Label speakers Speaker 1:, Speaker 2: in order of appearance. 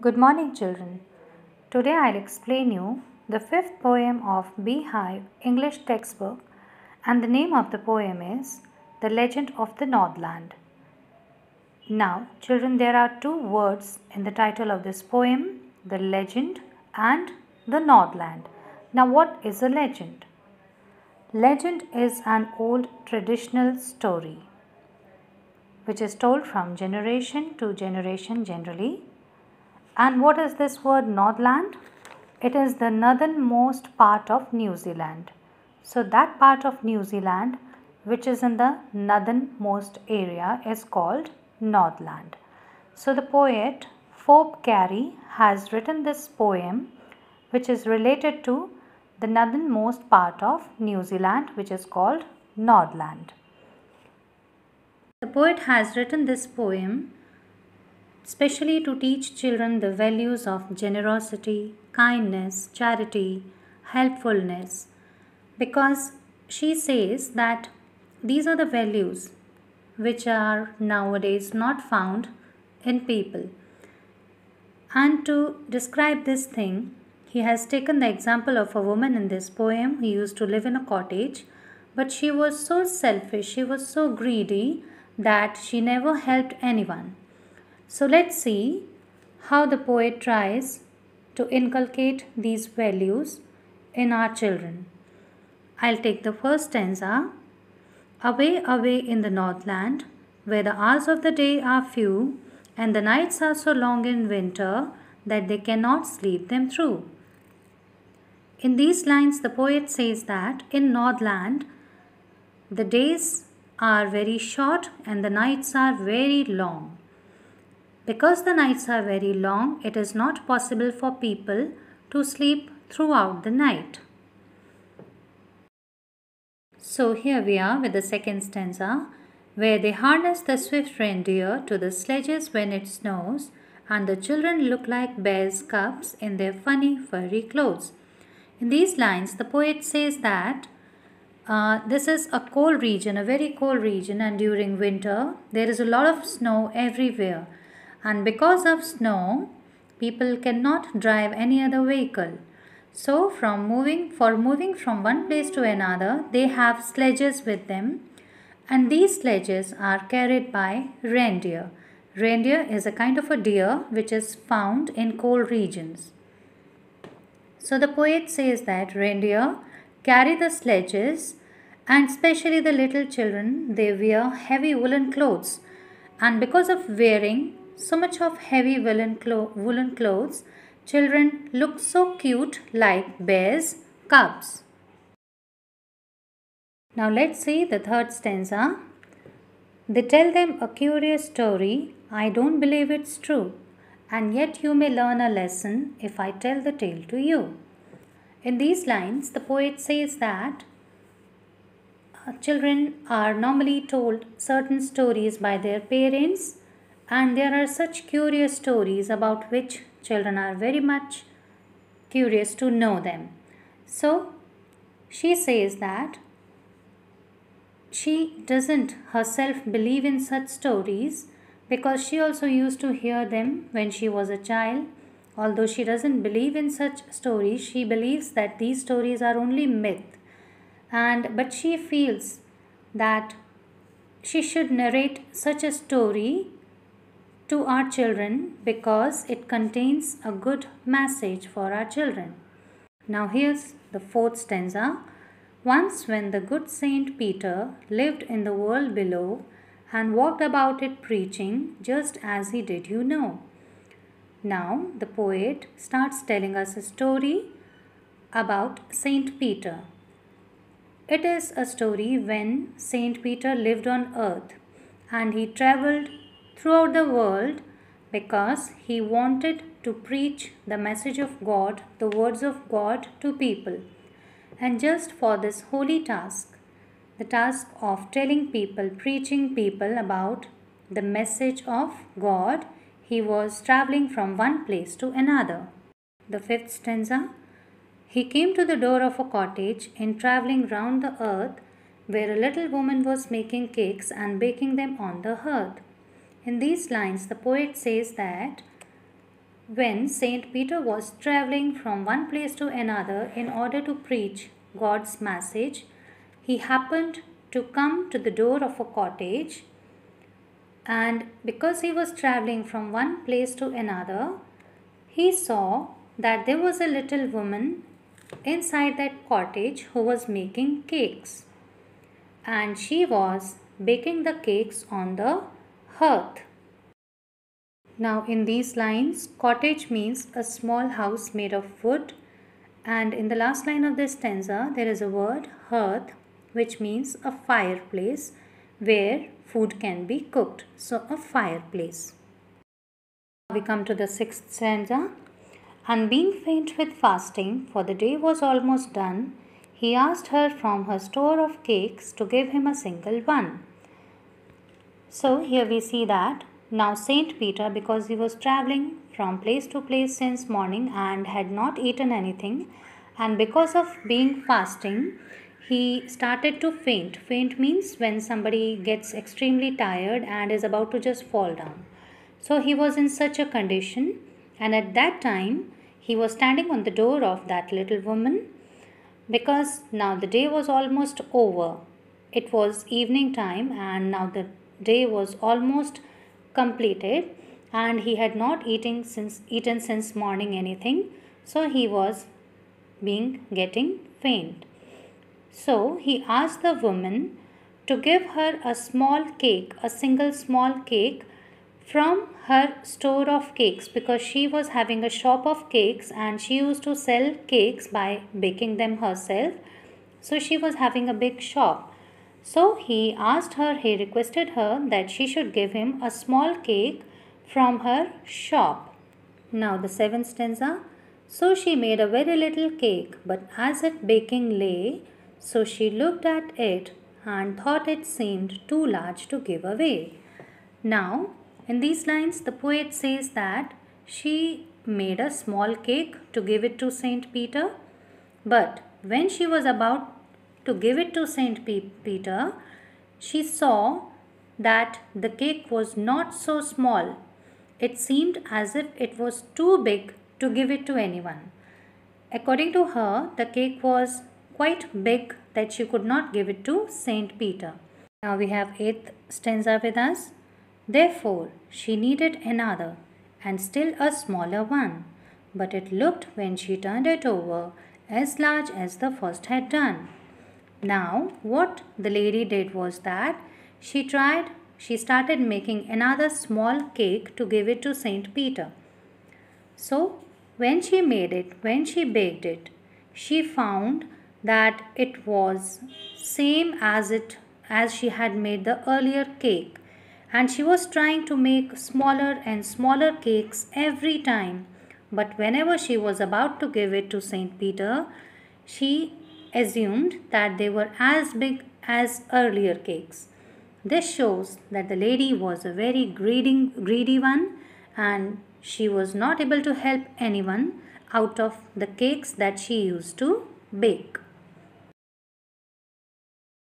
Speaker 1: Good morning, children. Today I'll explain you the fifth poem of Beehive English textbook, and the name of the poem is The Legend of the Northland. Now, children, there are two words in the title of this poem, the legend and the Northland. Now, what is a legend? Legend is an old traditional story which is told from generation to generation generally. And what is this word Northland? It is the northernmost part of New Zealand. So that part of New Zealand which is in the northernmost area is called Northland. So the poet Forbes Carey has written this poem which is related to the northernmost part of New Zealand which is called Northland. The poet has written this poem especially to teach children the values of generosity, kindness, charity, helpfulness, because she says that these are the values which are nowadays not found in people. And to describe this thing, he has taken the example of a woman in this poem who used to live in a cottage, but she was so selfish, she was so greedy that she never helped anyone. So let's see how the poet tries to inculcate these values in our children. I'll take the first stanza. Away, away in the Northland, where the hours of the day are few, and the nights are so long in winter that they cannot sleep them through. In these lines, the poet says that in Northland, the days are very short and the nights are very long. Because the nights are very long, it is not possible for people to sleep throughout the night. So here we are with the second stanza, where they harness the swift reindeer to the sledges when it snows, and the children look like bears' cubs in their funny furry clothes. In these lines, the poet says that this is a cold region, a very cold region, and during winter there is a lot of snow everywhere. And because of snow, people cannot drive any other vehicle. So for moving from one place to another, they have sledges with them, and these sledges are carried by reindeer. Reindeer is a kind of a deer which is found in cold regions. So the poet says that reindeer carry the sledges, and especially the little children, they wear heavy woolen clothes. And because of wearing so much of heavy woolen clothes, children look so cute like bears' cubs. Now let's see the third stanza. They tell them a curious story, I don't believe it's true, and yet you may learn a lesson if I tell the tale to you. In these lines, the poet says that children are normally told certain stories by their parents, and there are such curious stories about which children are very much curious to know them. So she says that she doesn't herself believe in such stories because she also used to hear them when she was a child. Although she doesn't believe in such stories, she believes that these stories are only myth. But she feels that she should narrate such a story to our children because it contains a good message for our children. Now here's the fourth stanza. Once when the good Saint Peter lived in the world below and walked about it preaching just as he did you know. Now the poet starts telling us a story about Saint Peter. It is a story when Saint Peter lived on earth and he traveled throughout the world because he wanted to preach the message of God, the words of God to people. And just for this holy task, the task of telling people, preaching people about the message of God, he was traveling from one place to another. The fifth stanza. He came to the door of a cottage in traveling round the earth, where a little woman was making cakes and baking them on the hearth. In these lines, the poet says that When Saint Peter was traveling from one place to another in order to preach God's message, he happened to come to the door of a cottage, and because he was traveling from one place to another, he saw that there was a little woman inside that cottage who was making cakes, and she was baking the cakes on the hearth. Now, in these lines, cottage means a small house made of wood, and in the last line of this stanza, there is a word hearth, which means a fireplace where food can be cooked. So, a fireplace. We come to the sixth stanza. And being faint with fasting, for the day was almost done, he asked her from her store of cakes to give him a single one. So here we see that now Saint Peter, because he was traveling from place to place since morning and had not eaten anything, and because of being fasting, he started to faint. Faint means when somebody gets extremely tired and is about to just fall down. So he was in such a condition, and at that time he was standing on the door of that little woman, because now the day was almost over. It was evening time, and now the day was almost completed, and he had not eaten since morning anything, so he was getting faint. So he asked the woman to give her a small cake, a single small cake from her store of cakes, because she was having a shop of cakes and she used to sell cakes by baking them herself. So she was having a big shop. So he requested her that she should give him a small cake from her shop. Now the seventh stanza. So she made a very little cake, but as it baking lay, so she looked at it and thought it seemed too large to give away. Now, in these lines, the poet says that she made a small cake to give it to Saint Peter, but when she was about to give it to Saint Peter, she saw that the cake was not so small. It seemed as if it was too big to give it to anyone. According to her, the cake was quite big that she could not give it to Saint Peter. Now we have 8th stanza with us. Therefore, she needed another, and still a smaller one. But it looked, when she turned it over, as large as the first had done. Now, what the lady did was that she started making another small cake to give it to Saint Peter. So, when she baked it, she found that it was same as she had made the earlier cake, and she was trying to make smaller and smaller cakes every time, but whenever she was about to give it to Saint Peter, she assumed that they were as big as earlier cakes. This shows that the lady was a very greedy one, and she was not able to help anyone out of the cakes that she used to bake.